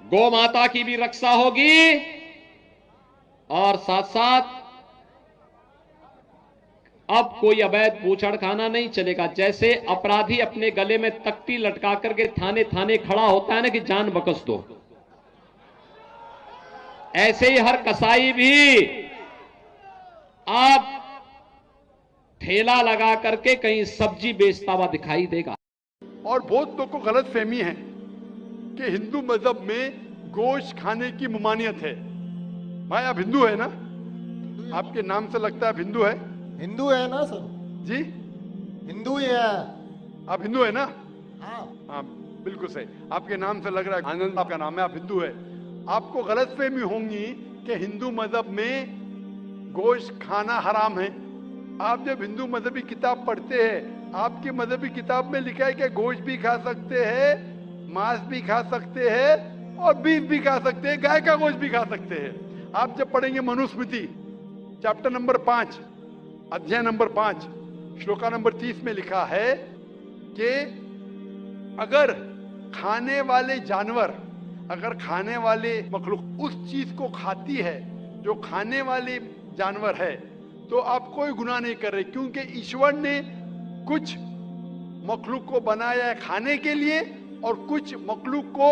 गौ माता की भी रक्षा होगी और साथ साथ अब कोई अवैध बूचड़खाना नहीं चलेगा। जैसे अपराधी अपने गले में तख्ती लटका करके थाने थाने खड़ा होता है ना कि जान बख्श दो, ऐसे ही हर कसाई भी आप ठेला लगा करके कहीं सब्जी बेचता हुआ दिखाई देगा। और बहुत लोग को गलत फहमी है कि हिंदू मजहब में गोश्त खाने की ममानियत है। भाई आप हिंदू है ना? आपके नाम से लगता है आप हिंदू है। हिंदू है ना सर? जी हिंदू ही है। आप हिंदू है ना? हाँ। हाँ बिल्कुल सही, आपके नाम से लग रहा है आनंद आपका नाम है, आप हिंदू है। आपको गलत फहमी होंगी कि हिंदू मजहब में गोश्त खाना हराम है। आप जब हिंदू मजहबी किताब पढ़ते हैं, आपकी मजहबी किताब में लिखा है कि गोश्त भी खा सकते हैं, मांस भी खा सकते हैं और बीफ भी खा सकते हैं, गाय का गोश्त भी खा सकते हैं। आप जब पढ़ेंगे मनुस्मृति चैप्टर नंबर 5 अध्याय नंबर 5 श्लोका नंबर 30 में लिखा है कि अगर खाने वाले जानवर, अगर खाने वाले मखलूक उस चीज को खाती है जो खाने वाले जानवर है, तो आप कोई गुनाह नहीं कर रहे, क्योंकि ईश्वर ने कुछ मखलूक को बनाया है खाने के लिए और कुछ मखलूक को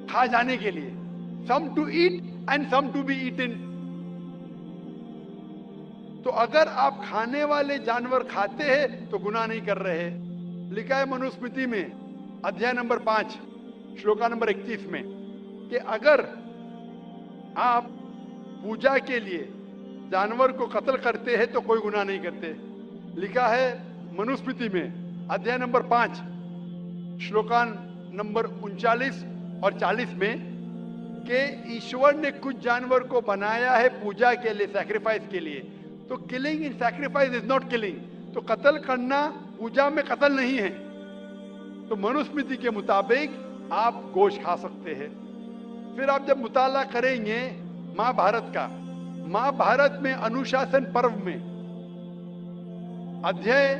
खा जाने के लिए। Some to eat and some to be eaten. तो अगर आप खाने वाले जानवर खाते हैं तो गुनाह नहीं कर रहे। लिखा है मनुस्मृति में अध्याय नंबर 5 श्लोका नंबर 31 में कि अगर आप पूजा के लिए जानवर को कत्ल करते हैं तो कोई गुनाह नहीं करते। लिखा है मनुस्मृति में अध्याय नंबर 5 श्लोका नंबर 39 और 40 में कि ईश्वर ने कुछ जानवर को बनाया है पूजा के लिए, सैक्रिफाइस के लिए। तो killing in sacrifice is not killing. तो कत्ल करना पूजा में कत्ल नहीं है। तो मनुस्मृति के मुताबिक आप गोश्त खा सकते हैं। फिर आप जब मुताला करेंगे महाभारत का, महाभारत में अनुशासन पर्व में अध्याय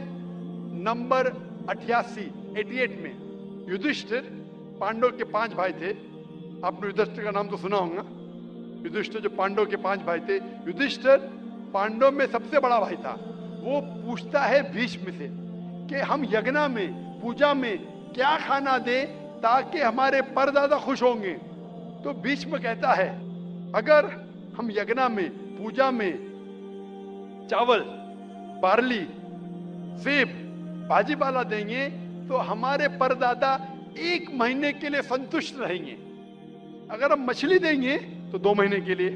नंबर 88 में युधिष्ठिर, पांडव के 5 भाई थे, आपने युधिष्ठिर का नाम तो सुना होगा। युधिष्ठिर जो पांडव के 5 भाई थे, युधिष्ठिर पांडव में सबसे बड़ा भाई था। वो पूछता है भीष्म से कि हम यज्ञ में पूजा में क्या खाना दे ताकि हमारे परदादा खुश होंगे। तो भीष्म कहता है अगर हम यज्ञ में पूजा में चावल, बार्ली, सेब, भाजी पाला देंगे तो हमारे परदादा 1 महीने के लिए संतुष्ट रहेंगे। अगर हम मछली देंगे तो 2 महीने के लिए,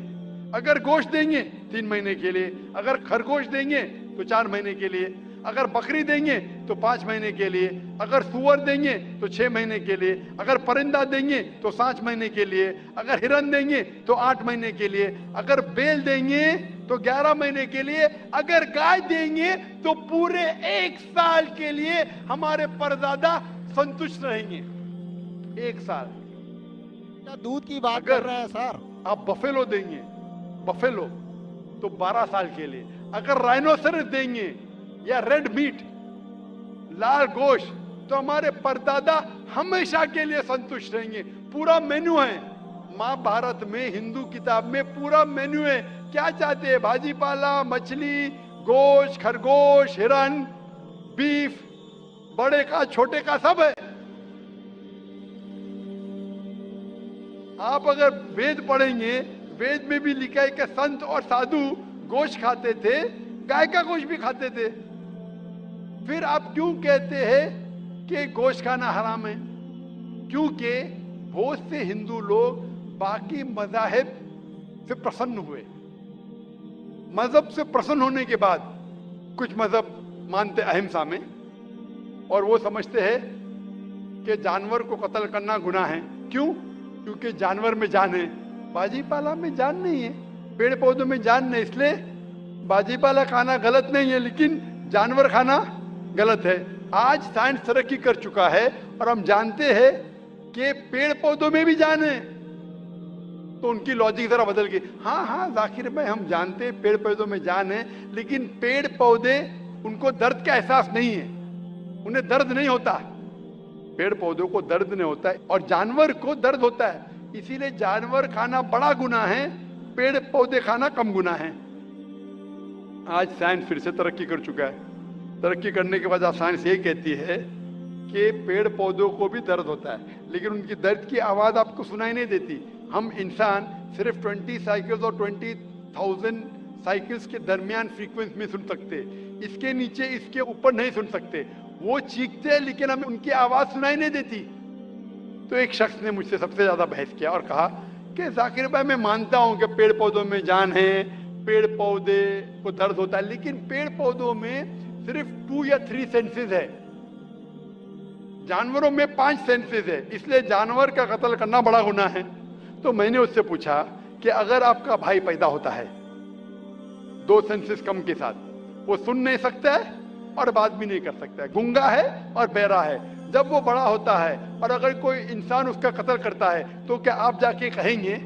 अगर गोश्त देंगे 3 महीने के लिए, अगर खरगोश देंगे तो 4 महीने के लिए, अगर बकरी देंगे तो 5 महीने के लिए, अगर सुअर देंगे तो 6 महीने के लिए, अगर परिंदा देंगे तो 7 महीने के लिए, अगर हिरन देंगे तो 8 महीने के लिए, अगर बैल देंगे तो 11 महीने के लिए, अगर गाय देंगे तो पूरे 1 साल के लिए हमारे परदादा संतुष्ट रहेंगे। 1 साल। क्या दूध की बात कर रहे हैं सर? आप बफेलो देंगे, बफेलो तो 12 साल के लिए, अगर राइनोसरस देंगे या रेड मीट, लाल गोश्त, तो हमारे परदादा हमेशा के लिए संतुष्ट रहेंगे। पूरा मेन्यू है महाभारत में, हिंदू किताब में पूरा मेन्यू है। क्या चाहते हैं? भाजी पाला, मछली, गोश्त, खरगोश, हिरन, बीफ, बड़े का छोटे का सब है। आप अगर वेद पढ़ेंगे, वेद में भी लिखा है कि संत और साधु गोश्त खाते थे, गाय का गोश्त भी खाते थे। फिर आप क्यों कहते हैं कि गोश्त खाना हराम है? क्योंकि बहुत से हिंदू लोग बाकी मज़ाहिब से प्रसन्न हुए। मजहब से प्रसन्न होने के बाद कुछ मजहब मानते अहिंसा में, और वो समझते हैं कि जानवर को कत्ल करना गुनाह है। क्यों? क्योंकि जानवर में जान है, बाजी पाला में जान नहीं है, पेड़ पौधों में जान नहीं, इसलिए बाजी पाला खाना गलत नहीं है, लेकिन जानवर खाना गलत है। आज साइंस तरक्की कर चुका है और हम जानते हैं कि पेड़ पौधों में भी जान है, तो उनकी लॉजिक जरा बदल गई। हाँ जाकिर भाई, हम जानते हैं पेड़ पौधों में जान है, लेकिन पेड़ पौधे उनको दर्द का एहसास नहीं है, उन्हें दर्द नहीं होता। पेड़ पौधों को दर्द नहीं होता है और जानवर को दर्द होता है। اسی لیے جانور کھانا بڑا گناہ ہے, پیڑ پودے کھانا کم گناہ ہے. آج سائنس پھر سے ترقی کر چکا ہے. ترقی کرنے کے بعد اب سائنس یہ کہتی ہے کہ پیڑ پودوں کو بھی درد ہوتا ہے, لیکن ان کی درد کی آواز آپ کو سنائی نہیں دیتی. ہم انسان صرف 20 سائیکلز اور 20,000 سائیکلز کے درمیان فریکوینس میں سن سکتے, اس کے نیچے اس کے اوپر نہیں سن سکتے. وہ چیختے ہیں لیکن ہمیں ان کی آواز سنائی نہیں دیتی. تو ایک شخص نے مجھ سے سب سے زیادہ بحث کیا اور کہا کہ ذاکر بھائی میں مانتا ہوں کہ پیڑ پودوں میں جان ہے, پیڑ پودے کو درد ہوتا ہے, لیکن پیڑ پودوں میں صرف 2 یا 3 سینسز ہے, جانوروں میں 5 سینسز ہے, اس لیے جانور کا قتل کرنا بڑا گناہ ہے. تو میں نے اس سے پوچھا کہ اگر آپ کا بھائی پیدا ہوتا ہے 2 سینسز کم کے ساتھ, وہ سن نہیں سکتا ہے اور بات بھی نہیں کر سکتا ہے, گونگا ہے اور بہرا ہے, جب وہ بڑا ہوتا ہے اور اگر کوئی انسان اس کا قتل کرتا ہے تو کیا آپ جا کے کہیں گے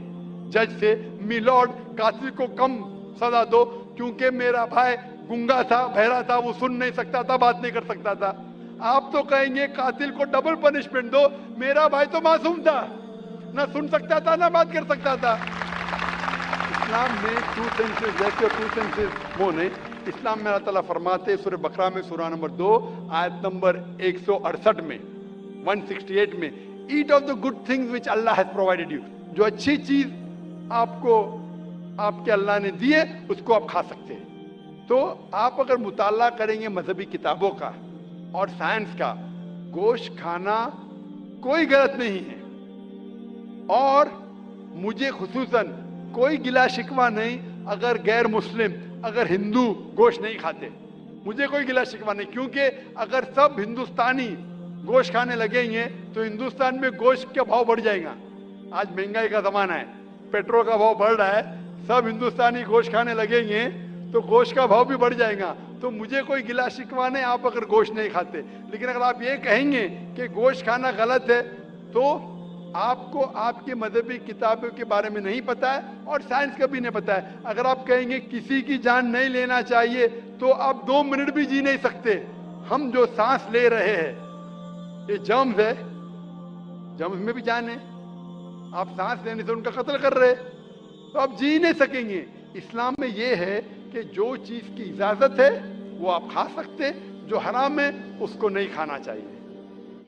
جج سے میلارڈ قاتل کو کم سزا دو کیونکہ میرا بھائی گونگا تھا, بہرا تھا, وہ سن نہیں سکتا تھا, بات نہیں کر سکتا تھا؟ آپ تو کہیں گے قاتل کو ڈبل پنشمنٹ دو, میرا بھائی تو معصوم تھا, نہ سن سکتا تھا نہ بات کر سکتا تھا. اسلام میں 2 سینسز جیسے 2 سینسز وہ نہیں. اسلام میں اللہ تعالیٰ فرماتے سورہ بقرہ میں سورہ نمبر 2 آیت نمبر 168 میں 168 میں, eat of the good things which Allah has provided you, جو اچھی چیز آپ کو آپ کے اللہ نے دیے اس کو آپ کھا سکتے ہیں. تو آپ اگر مطالعہ کریں گے مذہبی کتابوں کا اور سائنس کا, گوشت کھانا کوئی غلط نہیں ہے, اور مجھے خصوصاً کوئی گلا شکوہ نہیں اگر غیر مسلم اگر ہندو گوشت نہیں کھاتے, مجھے کوئی گلا شکوہ نہیں, کیونکہ اگر سب ہندوستانی گوشت کھانے لگیں گے تو ہندوستان میں گوشت کا بھاؤ بڑھ جائے گا. آج مہنگائی کا زمانہ ہے, پیٹرول کا بھاؤ بڑھ رہا ہے, سب ہندوستانی گوشت کھانے لگیں گے تو گوشت کا بھاؤ بھی بڑھ جائے گا. تو مجھے کوئی گلا شکوہ نہیں آپ اگر گوشت نہیں کھاتے, لیکن اگر آپ یہ کہیں گے کہ گوشت کھانا غلط ہے تو آپ کو آپ کی مذہبی کتابوں کے بارے میں نہیں پتا ہے اور سائنس کا بھی نہیں پتا ہے. اگر آپ کہیں گے کسی کی جان نہیں لینا چاہیے تو آپ 2 منٹ بھی جی نہیں سکتے. ہم جو سانس لے رہے ہیں یہ جرمز ہے, جرمز میں بھی جان ہے, آپ سانس لینے سے ان کا قتل کر رہے تو آپ جی نہیں سکیں گے. اسلام میں یہ ہے کہ جو چیز کی اجازت ہے وہ آپ کھا سکتے, جو حرام ہے اس کو نہیں کھانا چاہیے.